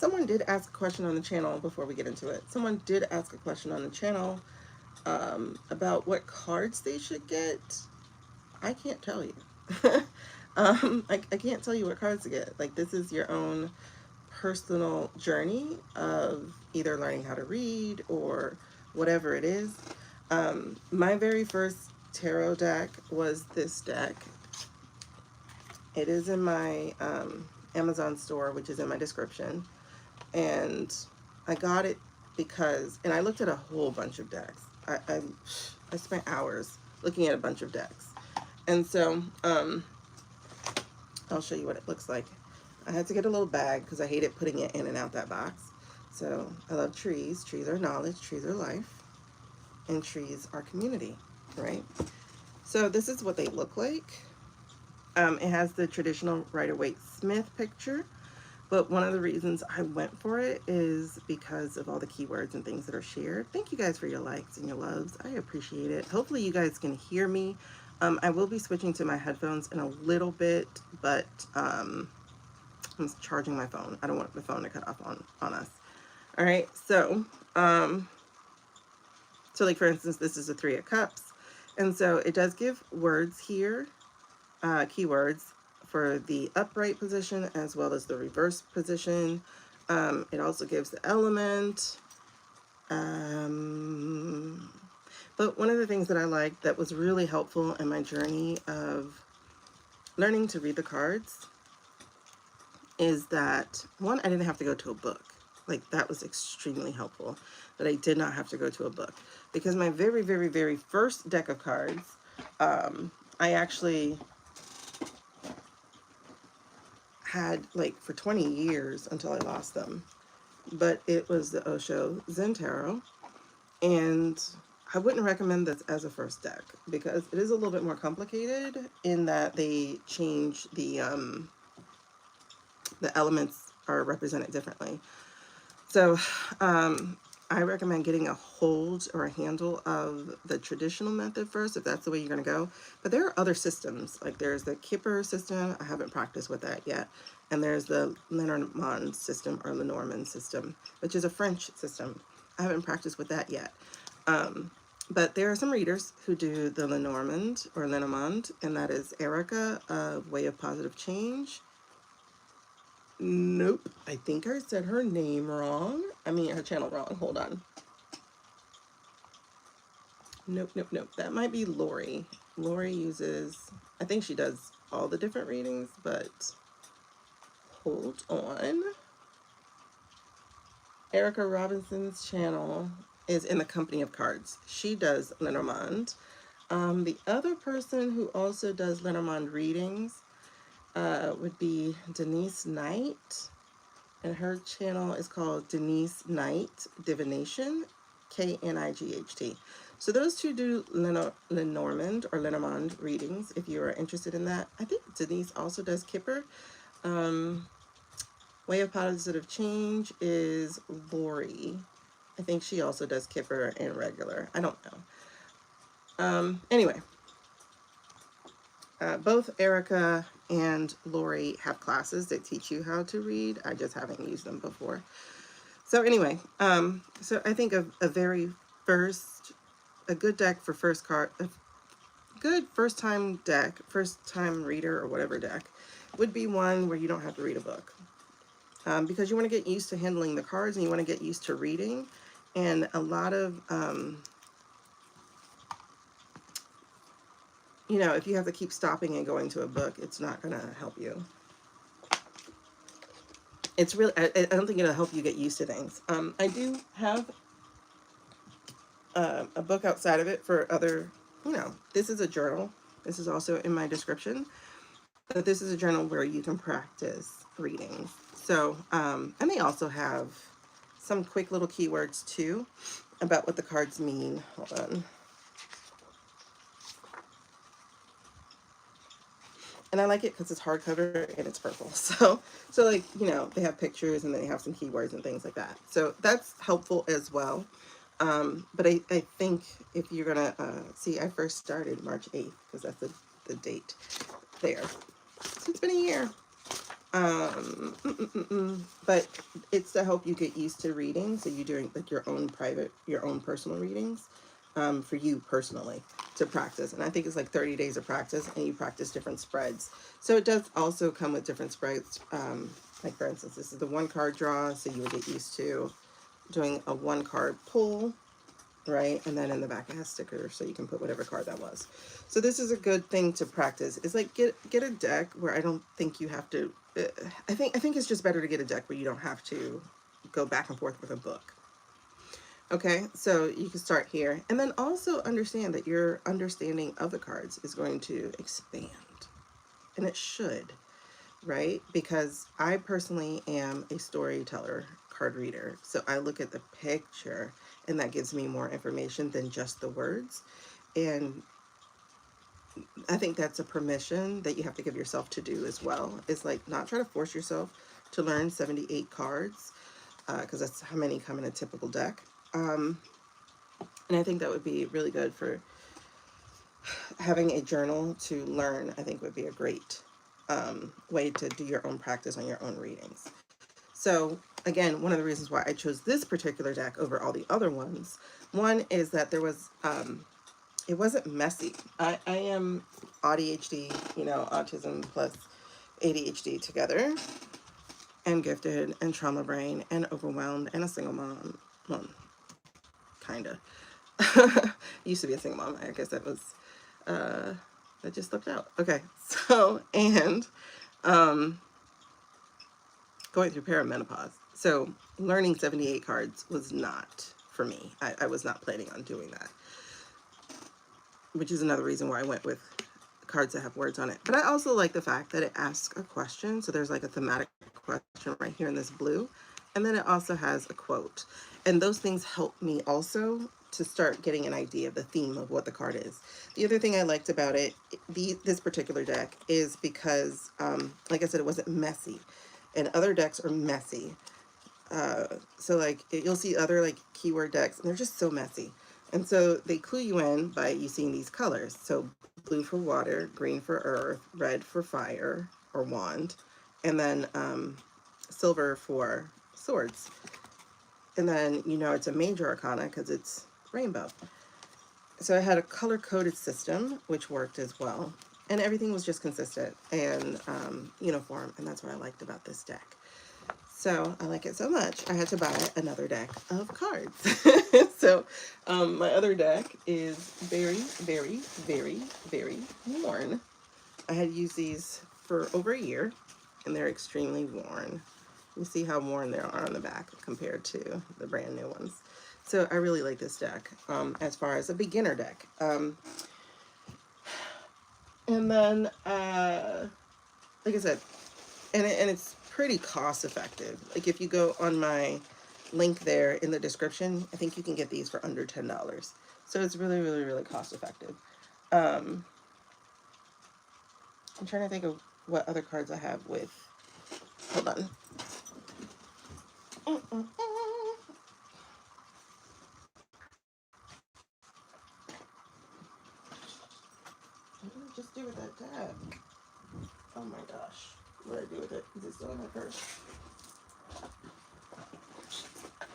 Someone did ask a question on the channel before we get into it. Someone did ask a question on the channel about what cards they should get. I can't tell you. I can't tell you what cards to get. Like, this is your own personal journey of either learning how to read or whatever it is. My very first tarot deck was this deck. It is in my Amazon store, which is in my description. And I got it because, and I looked at a whole bunch of decks. I spent hours looking at a bunch of decks. And so I'll show you what it looks like. I had to get a little bag because I hated putting it in and out that box. So I love trees. Trees are knowledge, trees are life, and trees are community, right? So this is what they look like. It has the traditional Rider-Waite-Smith picture, but one of the reasons I went for it is because of all the keywords and things that are shared. Thank you guys for your likes and your loves. I appreciate it. Hopefully you guys can hear me. I will be switching to my headphones in a little bit, but I'm charging my phone. I don't want the phone to cut off on us. All right, so like for instance, this is a 3 of Cups. And so it does give words here, keywords for the upright position as well as the reverse position. It also gives the element. But one of the things that I liked that was really helpful in my journey of learning to read the cards is that, one, I didn't have to go to a book. Like, that was extremely helpful, that I did not have to go to a book. Because my very, very, very first deck of cards, I actually had, like, for 20 years until I lost them. But it was the Osho Zen Tarot. And I wouldn't recommend this as a first deck because it is a little bit more complicated in that they change the elements are represented differently. So I recommend getting a hold or a handle of the traditional method first, if that's the way you're going to go. But there are other systems. Like, there's the Kipper system. I haven't practiced with that yet. And there's the Lenormand system or Lenormand system, which is a French system. I haven't practiced with that yet. But there are some readers who do the Lenormand or Lenormand, and that is Erica of Way of Positive Change. Nope, I think I said her name wrong. I mean, her channel wrong. Hold on. Nope. That might be Lori. Lori uses, I think she does all the different readings, but hold on. Erica Robinson's channel is in the Company of Cards. She does Lenormand. The other person who also does Lenormand readings would be Denise Knight, and her channel is called Denise Knight Divination, Knight. So those two do Lenormand or Lenormand readings if you are interested in that. I think Denise also does Kipper. Way of Positive Change is Lori. I think she also does Kipper and regular. I don't know. Anyway, both Erica and Lori have classes that teach you how to read. I just haven't used them before. So anyway, so I think of a good deck for first card, a good first time deck, first time reader or whatever deck would be one where you don't have to read a book. Because you want to get used to handling the cards and you want to get used to reading. And a lot of, you know, if you have to keep stopping and going to a book, it's not going to help you. It's really, I don't think it'll help you get used to things. I do have a book outside of it for other, you know, this is a journal. This is also in my description. But this is a journal where you can practice readings. So, and they also have some quick little keywords too about what the cards mean. Hold on. And I like it because it's hardcover and it's purple. So like, you know, they have pictures and they have some keywords and things like that. So that's helpful as well. But I think if you're going to see, I first started March 8th because that's the date there. So it's been a year. But it's to help you get used to reading. So you're doing like your own personal readings, for you personally to practice. And I think it's like 30 days of practice, and you practice different spreads. So it does also come with different spreads. Like for instance, this is the one card draw. So you would get used to doing a one card pull, right? And then in the back it has stickers, so you can put whatever card that was. So this is a good thing to practice. It's like get a deck where I don't think you have to. I think it's just better to get a deck where you don't have to go back and forth with a book. Okay, so you can start here, and then also understand that your understanding of the cards is going to expand, and it should, right? Because I personally am a storyteller card reader. So I look at the picture, and that gives me more information than just the words. And I think that's a permission that you have to give yourself to do as well. It's like not try to force yourself to learn 78 cards, because that's how many come in a typical deck. And I think that would be really good for having a journal to learn. I think would be a great way to do your own practice on your own readings. So again, one of the reasons why I chose this particular deck over all the other ones, one is that there was, it wasn't messy. I am ADHD, you know, autism plus ADHD together, and gifted, and trauma brain, and overwhelmed, and a single mom. Well, kind of. Used to be a single mom. I guess that was, that just slipped out. Okay, so, and going through perimenopause. So learning 78 cards was not for me. I was not planning on doing that, which is another reason why I went with cards that have words on it. But I also like the fact that it asks a question. So there's like a thematic question right here in this blue. And then it also has a quote. And those things help me also to start getting an idea of the theme of what the card is. The other thing I liked about it, this particular deck, is because, like I said, it wasn't messy. And other decks are messy. So like you'll see other like keyword decks, and they're just so messy. And so they clue you in by you seeing these colors. So blue for water, green for earth, red for fire or wand, and then silver for swords. And then you know it's a major arcana because it's rainbow. So I had a color-coded system, which worked as well. And everything was just consistent and uniform, and that's what I liked about this deck. So I like it so much, I had to buy another deck of cards. So my other deck is very, very, very, very worn. I had used these for over a year, and they're extremely worn. You see how worn they are on the back compared to the brand new ones. So I really like this deck as far as a beginner deck. And then, like I said, and it's pretty cost effective. Like if you go on my link there in the description, I think you can get these for under $10. So it's really, really, really cost effective. I'm trying to think of what other cards I have with, hold on. What did I just do with that deck? Oh my gosh. What did I do with it? Is it still in my purse?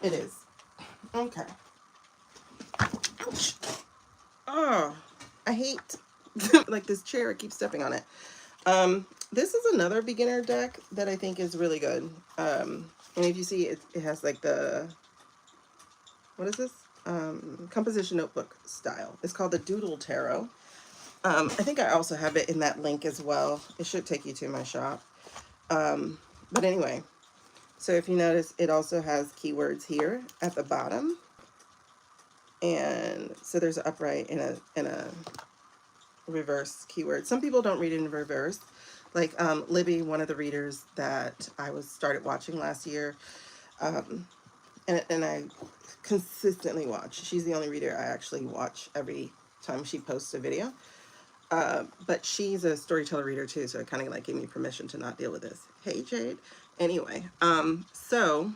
It is. Okay. Ouch. Oh, I hate like this chair. I keep stepping on it. This is another beginner deck that I think is really good. And if you see it, it has like the, what is this? Composition notebook style. It's called the Doodle Tarot. I think I also have it in that link as well. It should take you to my shop. But anyway, so if you notice, it also has keywords here at the bottom. And so there's an upright and a reverse keyword. Some people don't read it in reverse. Like Libby, one of the readers that I started watching last year, and I consistently watch. She's the only reader I actually watch every time she posts a video. But she's a storyteller reader too, so it kind of like gave me permission to not deal with this. Hey Jade. Anyway, so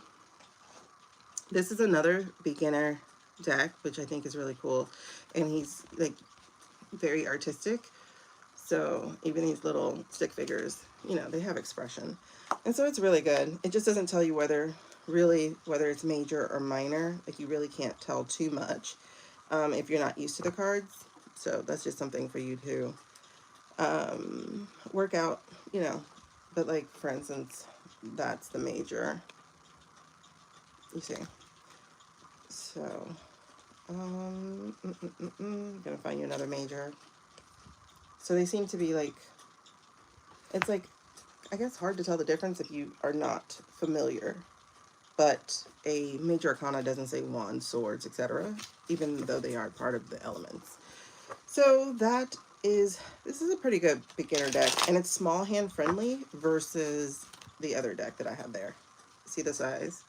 this is another beginner deck, which I think is really cool, and he's like very artistic. So even these little stick figures, you know, they have expression. And so it's really good. It just doesn't tell you whether it's major or minor. Like you really can't tell too much if you're not used to the cards. So that's just something for you to work out, you know. But like for instance, that's the major. You see. So gonna find you another major. So they seem to be like, it's like, I guess hard to tell the difference if you are not familiar. But a major arcana doesn't say wands, swords, etc., even though they are part of the elements. So this is a pretty good beginner deck, and it's small hand friendly versus the other deck that I have there. See the size?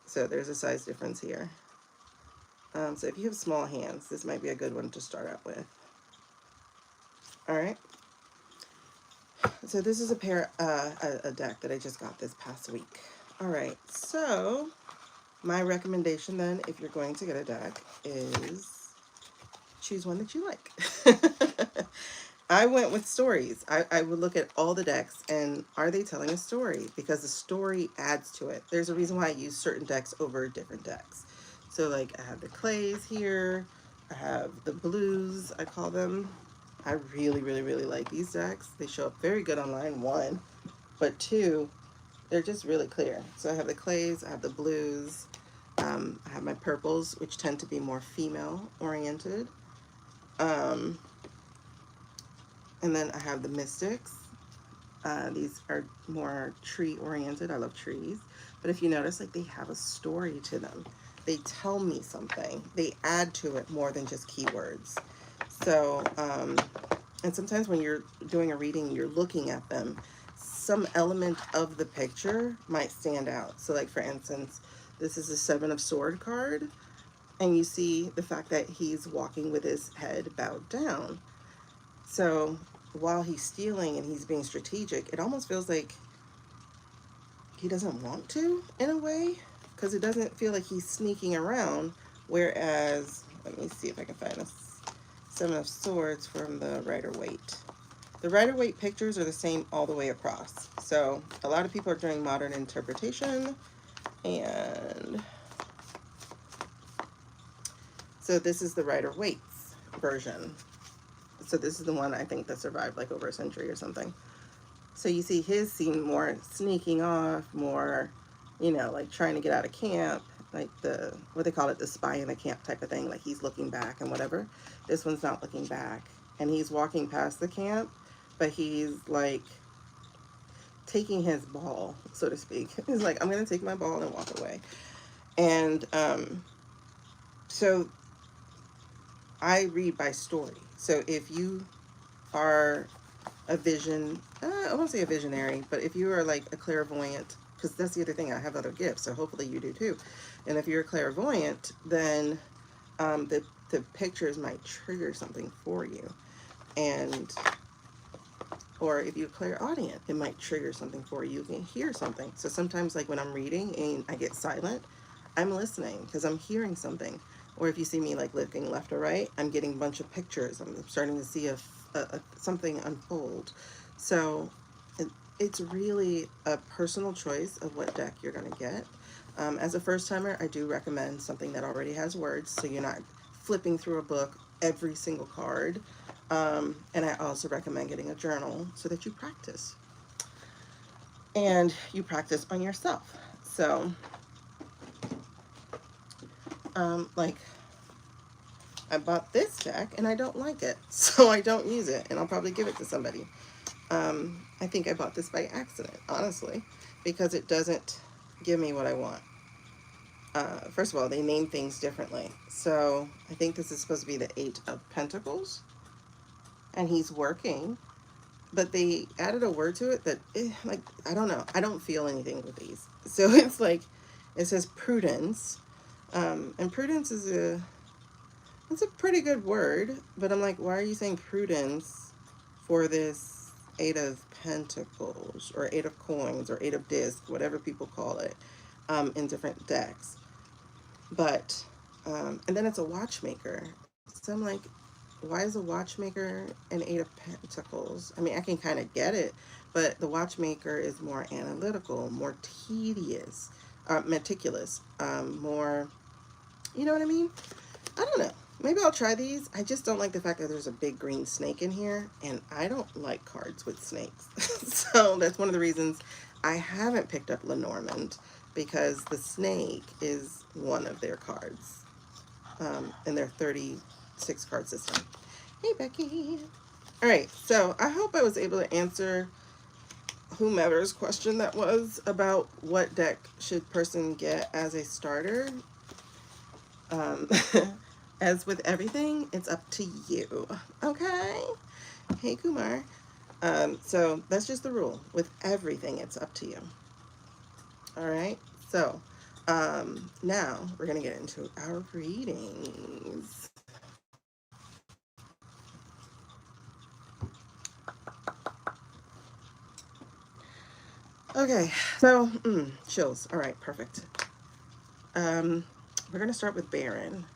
So there's a size difference here. So if you have small hands, this might be a good one to start out with. All right. So this is a deck that I just got this past week. All right. So my recommendation then, if you're going to get a deck, is choose one that you like. I went with stories. I would look at all the decks and are they telling a story? Because the story adds to it. There's a reason why I use certain decks over different decks. So like I have the clays here. I have the blues, I call them. I really, really, really like these decks. They show up very good online, one. But two, they're just really clear. So I have the clays, I have the blues. I have my purples, which tend to be more female oriented. And then I have the mystics. These are more tree oriented. I love trees. But if you notice, like they have a story to them. They tell me something. They add to it more than just keywords. So, and sometimes when you're doing a reading, you're looking at them, some element of the picture might stand out. So like for instance, this is a 7 of Sword card. And you see the fact that he's walking with his head bowed down. So while he's stealing and he's being strategic, it almost feels like he doesn't want to in a way, because it doesn't feel like he's sneaking around. Whereas, let me see if I can find a 7 of Swords from the Rider-Waite. The Rider-Waite pictures are the same all the way across. So a lot of people are doing modern interpretation, and so this is the Rider-Waite's version. So this is the one I think that survived like over a century or something. So you see his scene more sneaking off, more, you know, like trying to get out of camp, like the, what they call it, the spy in the camp type of thing, like he's looking back and whatever. This one's not looking back. And he's walking past the camp, but he's like taking his ball, so to speak. He's like, I'm going to take my ball and walk away. And so I read by story. So if you are a I won't say a visionary, but if you are like a clairvoyant, because that's the other thing, I have other gifts, so hopefully you do too. And if you're a clairvoyant, then the pictures might trigger something for you. And, or if you're clairaudient, it might trigger something for you. You can hear something. So sometimes like when I'm reading and I get silent, I'm listening because I'm hearing something. Or if you see me like looking left or right, I'm getting a bunch of pictures. I'm starting to see something unfold. So it's really a personal choice of what deck you're going to get. As a first timer, I do recommend something that already has words, so you're not flipping through a book every single card. And I also recommend getting a journal so that you practice. And you practice on yourself. So, like, I bought this deck and I don't like it, so I don't use it, and I'll probably give it to somebody. I think I bought this by accident, honestly, because it doesn't give me what I want. First of all, they name things differently. So I think this is supposed to be the 8 of Pentacles, and he's working, but they added a word to it that, like, I don't know. I don't feel anything with these. So it's like, it says prudence, and prudence is it's a pretty good word, but I'm like, why are you saying prudence for this 8 of Pentacles, or 8 of Coins, or 8 of Disc, whatever people call it, in different decks? But, and then it's a watchmaker. So I'm like, why is a watchmaker an 8 of Pentacles? I mean, I can kind of get it, but the watchmaker is more analytical, more tedious, meticulous, more, you know what I mean? I don't know. Maybe I'll try these. I just don't like the fact that there's a big green snake in here, and I don't like cards with snakes. So that's one of the reasons I haven't picked up Lenormand, because the snake is one of their cards in their 36 card system. Hey, Becky. All right, so I hope I was able to answer whomever's question that was about what deck should person get as a starter. As with everything, it's up to you. Okay? Hey, Kumar. So that's just the rule. With everything, it's up to you. All right? So now we're going to get into our readings. Okay, so chills. All right, perfect. We're going to start with Baron.